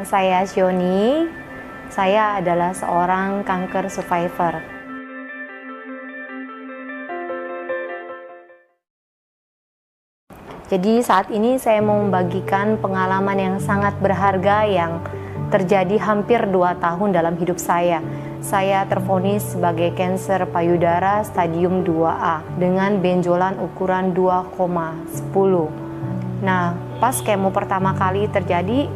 Saya Shioni, saya adalah seorang kanker survivor. Jadi saat ini saya mau membagikan pengalaman yang sangat berharga yang terjadi hampir 2 tahun dalam hidup saya. Saya tervonis sebagai kanker payudara stadium 2A dengan benjolan ukuran 2,10. Nah, pas kemo pertama kali terjadi,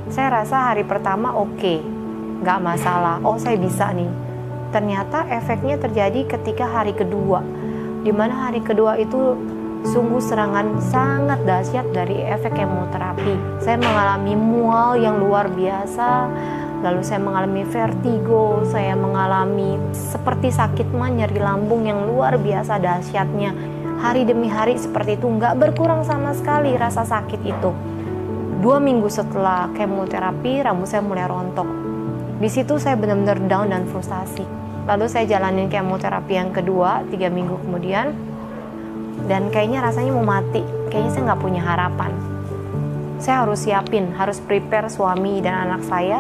saya rasa hari pertama oke, nggak masalah. Oh, saya bisa nih. Ternyata efeknya terjadi ketika hari kedua, di mana hari kedua itu sungguh serangan sangat dahsyat dari efek kemoterapi. Saya mengalami mual yang luar biasa, lalu saya mengalami vertigo, saya mengalami seperti sakit mah, nyeri lambung yang luar biasa dahsyatnya. Hari demi hari seperti itu, nggak berkurang sama sekali rasa sakit itu. 2 minggu setelah kemoterapi, rambut saya mulai rontok. Di situ saya benar-benar down dan frustasi. Lalu saya jalanin kemoterapi yang kedua, 3 minggu kemudian. Dan kayaknya rasanya mau mati. Kayaknya saya nggak punya harapan. Saya harus siapin, harus prepare suami dan anak saya.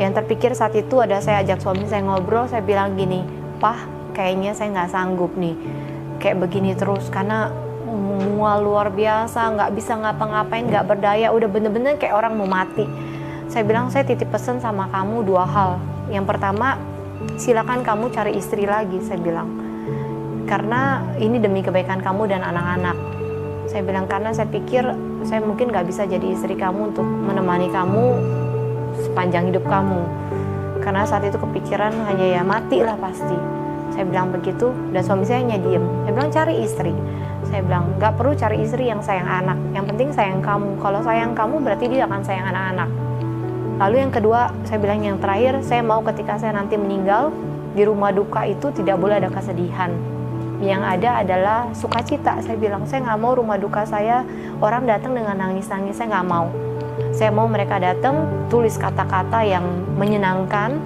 Yang terpikir saat itu ada saya ajak suami saya ngobrol, saya bilang gini, "Pah, kayaknya saya nggak sanggup nih. Kayak begini terus, karena mual luar biasa, nggak bisa ngapa-ngapain, nggak berdaya, udah bener-bener kayak orang mau mati." Saya bilang, saya titip pesan sama kamu 2 hal. Yang pertama, silakan kamu cari istri lagi, saya bilang. Karena ini demi kebaikan kamu dan anak-anak. Saya bilang, karena saya pikir saya mungkin nggak bisa jadi istri kamu untuk menemani kamu sepanjang hidup kamu. Karena saat itu kepikiran hanya ya mati lah pasti. Saya bilang begitu, dan suami saya hanya diem. Saya bilang, cari istri. Saya bilang, nggak perlu cari istri yang sayang anak. Yang penting sayang kamu. Kalau sayang kamu berarti dia akan sayang anak-anak. Lalu yang kedua, saya bilang yang terakhir, saya mau ketika saya nanti meninggal, di rumah duka itu tidak boleh ada kesedihan. Yang ada adalah sukacita. Saya bilang, saya nggak mau rumah duka saya orang datang dengan nangis-nangis. Saya nggak mau. Saya mau mereka datang, tulis kata-kata yang menyenangkan,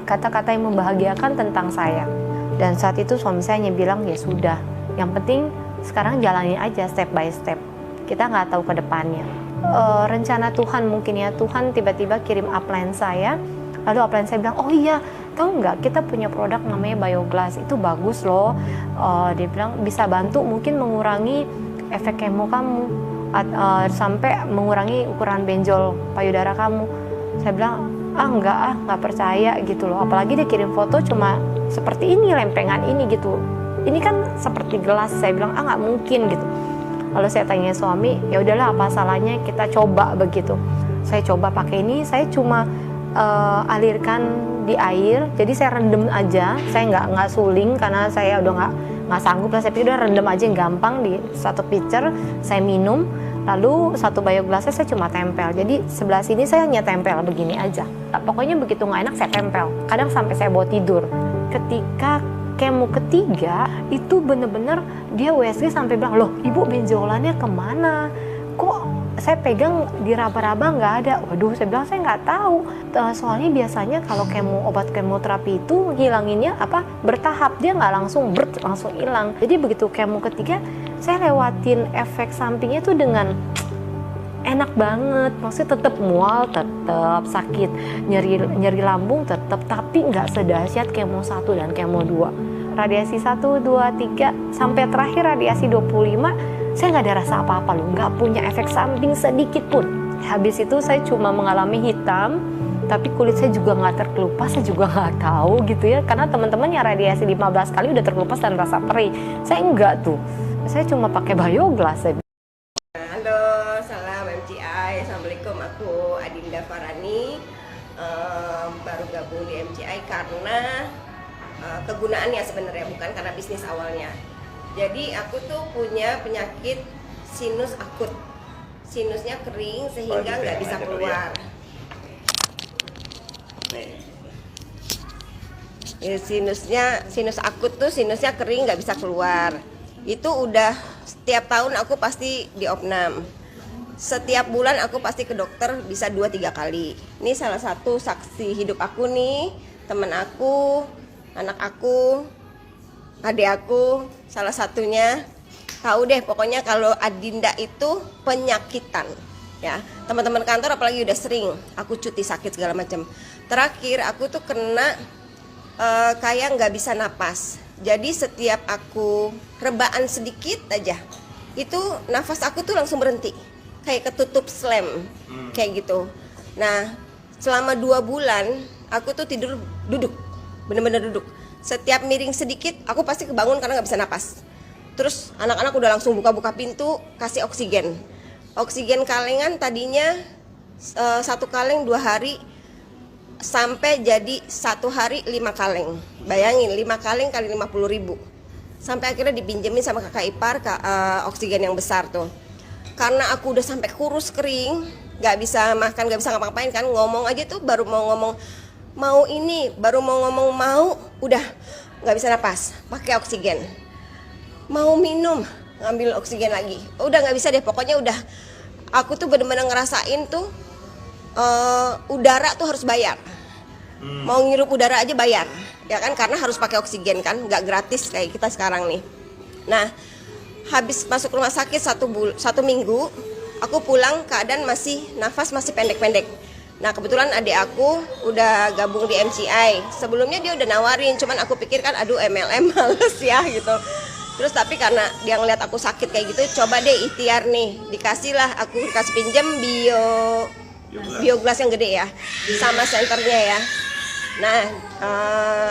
kata-kata yang membahagiakan tentang saya. Dan saat itu suami saya hanya bilang, ya sudah, yang penting sekarang jalani aja step by step. Kita nggak tahu ke depannya. Rencana Tuhan mungkin ya, Tuhan tiba-tiba kirim upline saya. Lalu upline saya bilang, oh iya, tahu nggak, kita punya produk namanya Bioglass, itu bagus loh. Dia bilang bisa bantu mungkin mengurangi efek kemo kamu, sampai mengurangi ukuran benjol payudara kamu. Saya bilang, nggak percaya gitu loh. Apalagi dia kirim foto cuma seperti ini, lempengan ini gitu. Ini kan seperti gelas. Saya bilang, nggak mungkin gitu. Lalu saya tanya suami, ya udahlah, apa salahnya kita coba begitu. Saya coba pakai ini, saya cuma alirkan di air, jadi saya rendam aja. Saya nggak suling karena saya udah nggak sanggup lah. Saya pikir udah rendam aja yang gampang di satu pitcher. Saya minum, lalu satu Bioglassnya saya cuma tempel. Jadi sebelah sini saya hanya tempel begini aja. Pokoknya begitu nggak enak saya tempel. Kadang sampai saya bawa tidur. Ketika kemo ketiga itu bener-bener dia USG sampai bilang, loh ibu benjolannya kemana? Kok saya pegang di raba-raba nggak ada? Waduh, saya bilang saya nggak tahu. Soalnya biasanya kalau obat kemoterapi itu ngilanginnya bertahap, dia nggak langsung hilang. Jadi begitu kemo ketiga, saya lewatin efek sampingnya itu dengan enak banget. Maksudnya tetap mual, tetap sakit, nyeri lambung tetap, tapi nggak sedahsyat kemo 1 dan kemo 2. Radiasi 1, 2, 3 sampai terakhir radiasi 25, saya nggak ada rasa apa-apa loh, nggak punya efek samping sedikit pun. Habis itu saya cuma mengalami hitam, tapi kulit saya juga nggak terkelupas, saya juga nggak tahu gitu ya. Karena teman-teman yang radiasi 15 kali udah terkelupas dan rasa perih, saya enggak tuh. Saya cuma pakai Bioglass. Halo, salam MCI. Assalamualaikum, aku Adinda Farani. Baru gabung di MCI karena kegunaannya sebenarnya, bukan karena bisnis awalnya. Jadi aku tuh punya penyakit sinus akut. Sinusnya kering sehingga nggak bisa keluar. Sinus akut tuh sinusnya kering nggak bisa keluar. Itu udah setiap tahun aku pasti diopnam. Setiap bulan aku pasti ke dokter bisa 2-3 kali. Ini salah satu saksi hidup aku nih, temen aku, anak aku, adik aku, salah satunya tahu deh pokoknya kalau Adinda itu penyakitan. ya. Teman-teman kantor apalagi udah sering aku cuti sakit segala macam. Terakhir aku tuh kena kayak nggak bisa napas. Jadi setiap aku rebaan sedikit aja, itu nafas aku tuh langsung berhenti, kayak ketutup slam, kayak gitu. Nah, selama 2 bulan aku tuh tidur duduk, bener-bener duduk. Setiap miring sedikit, aku pasti kebangun karena nggak bisa napas. Terus anak-anak udah langsung buka-buka pintu, kasih oksigen. Oksigen kalengan tadinya 1 kaleng 2 hari, sampai jadi 1 hari 5 kaleng. Bayangin 5 kaleng kali 50.000. Sampai akhirnya dipinjemin sama kakak ipar oksigen yang besar tuh. Karena aku udah sampai kurus kering, nggak bisa makan, nggak bisa ngapa-ngapain kan, ngomong aja tuh baru mau ngomong mau ini, baru mau ngomong mau, udah nggak bisa napas, pakai oksigen. Mau minum, ngambil oksigen lagi, udah nggak bisa deh, pokoknya udah. Aku tuh bener-bener ngerasain tuh udara tuh harus bayar. Mau ngirup udara aja bayar, ya kan, karena harus pakai oksigen kan, nggak gratis kayak kita sekarang nih. Nah, habis masuk rumah sakit 1 minggu, aku pulang keadaan nafas masih pendek-pendek. Nah, kebetulan adik aku udah gabung di MCI. Sebelumnya dia udah nawarin, cuman aku pikir kan aduh MLM males ya gitu. Terus tapi karena dia ngeliat aku sakit kayak gitu, coba deh ikhtiar nih, dikasih pinjam bioglas yang gede ya, sama senternya ya. Nah,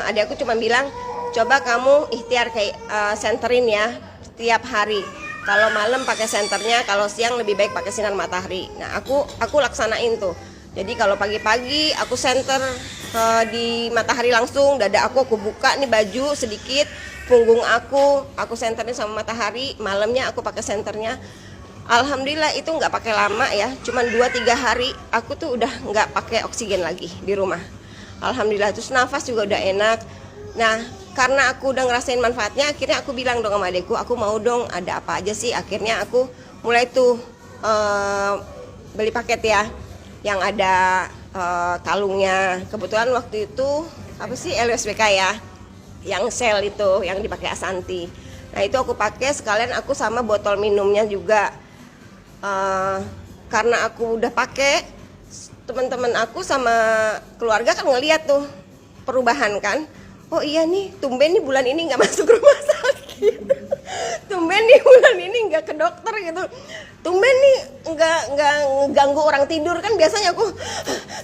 adik aku cuma bilang, coba kamu ikhtiar kayak senterin ya setiap hari. Kalau malam pakai senternya, kalau siang lebih baik pakai sinar matahari. Nah, aku laksanain tuh. Jadi kalau pagi-pagi aku senter di matahari langsung, dada aku buka nih baju sedikit, punggung aku senterin sama matahari. Malamnya aku pakai senternya. Alhamdulillah itu nggak pakai lama ya, cuman 2-3 hari aku tuh udah nggak pakai oksigen lagi di rumah. Alhamdulillah, terus nafas juga udah enak. Nah, karena aku udah ngerasain manfaatnya, akhirnya aku bilang dong sama adekku, aku mau dong ada apa aja sih. Akhirnya aku mulai tuh beli paket ya, yang ada kalungnya. Kebetulan waktu itu apa sih LSWK ya, yang sel itu, yang dipakai Asanti. Nah itu aku pakai sekalian, aku sama botol minumnya juga. Karena aku udah pakai, teman-teman aku sama keluarga kan ngeliat tuh perubahan kan. Oh iya nih, tumben nih bulan ini nggak masuk rumah sakit. Tumben nih bulan ini nggak ke dokter gitu. Tumben nih nggak ganggu orang tidur kan, biasanya aku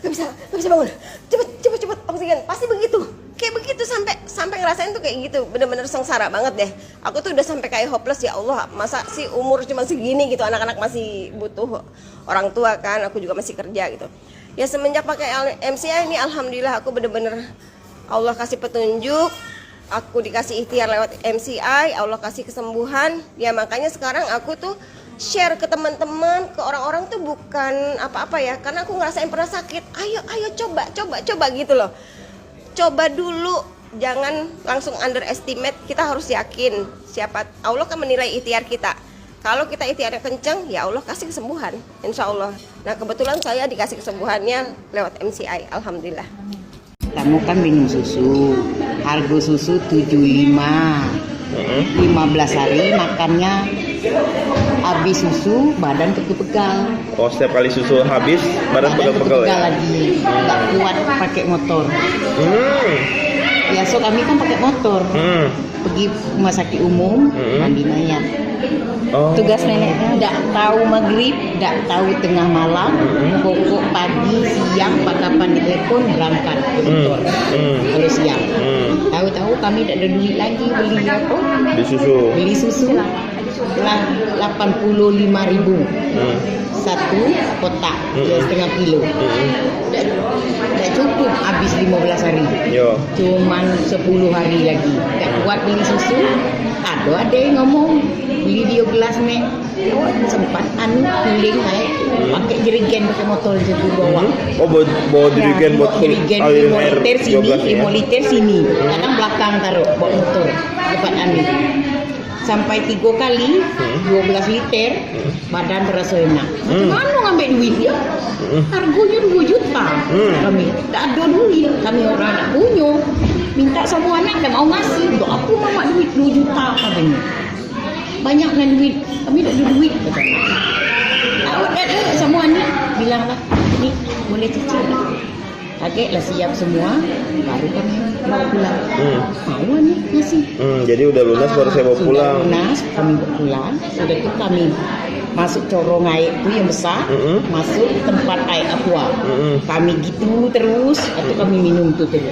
nggak bisa bangun. Cepet oksigen, pasti begitu. Kayak begitu sampai ngerasain tuh kayak gitu, bener-bener sengsara banget deh. Aku tuh udah sampai kayak hopeless, ya Allah, masa sih umur cuma segini gitu, anak-anak masih butuh orang tua kan, aku juga masih kerja gitu. Ya semenjak pakai MCI ini alhamdulillah aku bener-bener Allah kasih petunjuk, aku dikasih ikhtiar lewat MCI, Allah kasih kesembuhan. Ya makanya sekarang aku tuh share ke teman-teman, ke orang-orang tuh bukan apa-apa ya, karena aku ngerasain pernah sakit. Ayo coba gitu loh. Coba dulu, jangan langsung underestimate. Kita harus yakin, siapa Allah kan menilai ikhtiar kita. Kalau kita ikhtiarnya kenceng, ya Allah kasih kesembuhan, insya Allah. Nah kebetulan saya dikasih kesembuhannya lewat MCI, alhamdulillah. Kamu kan minum susu, harga susu 75, 15 hari makannya, habis susu badan pegal-pegal. Oh, setiap kali susu habis badan pegal-pegal ya? Lagi, nggak kuat pakai motor. Ya so kami kan pakai motor, pergi rumah sakit umum, mandi mayat. Tugas neneknya nggak tahu maghrib, nggak tahu tengah malam, pokok pagi siang kapan ditelepon berangkat ke motor. Kalau siang, tahu-tahu kami tidak ada duit lagi beli apa? Beli susu lah 85.000 satu kotak, 2,5 kilo. Tidak cukup habis 15 hari. Cuman 10 hari lagi. Tak kuat beli susu. Ada yang ngomong beli biogelas nih. Sempat kuling naik pakai jerigen, pakai motor jadi bawa. Oh, bawa jerigen buat jerigen 5 liter sini, 5 liter sini. Kadang belakang taruh bawa motor depan sampai 3 kali 12 liter, badan terasa enak. Mana ngambil duit ya? Harganya 2 juta. Kami tak ada duit, kami orang nak punya. Minta semua anak dan mau ngasih. Untuk aku mama duit 2 juta katanya. Banyaknya duit, kami tak ada duit katanya. Dapat lah semua nih, bilang lah, nih boleh cicil. Kaget lah siap semua, baru kami mau pulang. Mau nih ngasih. Jadi udah lunas baru saya bawa pulang. Sudah lunas, kami bawa pulang. Sudah itu kami masuk corong air itu yang besar, masuk tempat air aqua. Kami gitu terus, atau kami minum tuh terus.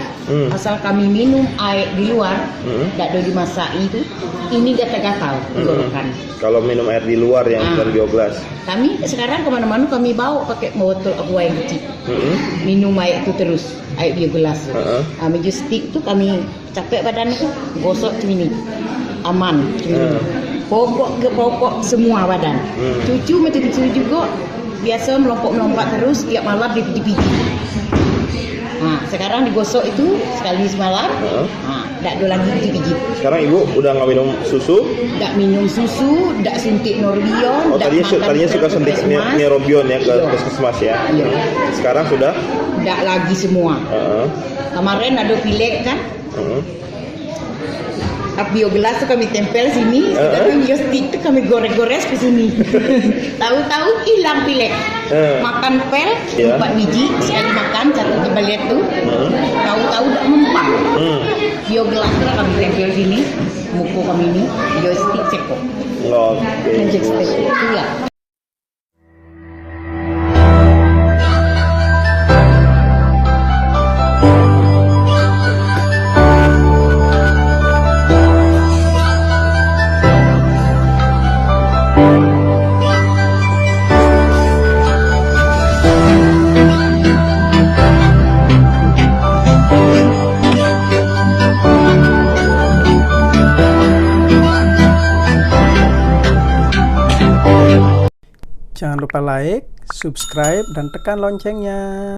Asal kami minum air di luar, tidak ada dimasak itu, ini gatal-gatal tenggorokan. Kalau minum air di luar yang bukan bioglas. Kami sekarang kemana-mana kami bawa pakai botol aqua yang kecil. Minum air itu terus, air biogelas. Meja stick tuh kami capek badan itu, gosok cemini, aman cemini. Pokok semua badan. Cucu macam cucu juga biasa melompat terus tiap malam dipijit. Nah, sekarang digosok itu sekali semalam. Tak ada lagi pijit. Sekarang ibu udah nggak minum susu? Tak minum susu, tak suntik Norbion. Tadinya suka suntik Norbion ya ke puskesmas ya. Iya. Sekarang sudah? Tak lagi semua. Kemarin ada pilek kan? Biogelas tuh kami tempel sini, sekarang biostik tuh kami goreng-gores ke sini. Tahu-tahu hilang pilek. Makan pel 4 biji sekali makan, satu jebaliat tuh. Tahu-tahu udah mempan. Biogelas tuh kami tempel sini, muka kami ini biostik cekok. Oke. Itulah. Jangan lupa like, subscribe, dan tekan loncengnya.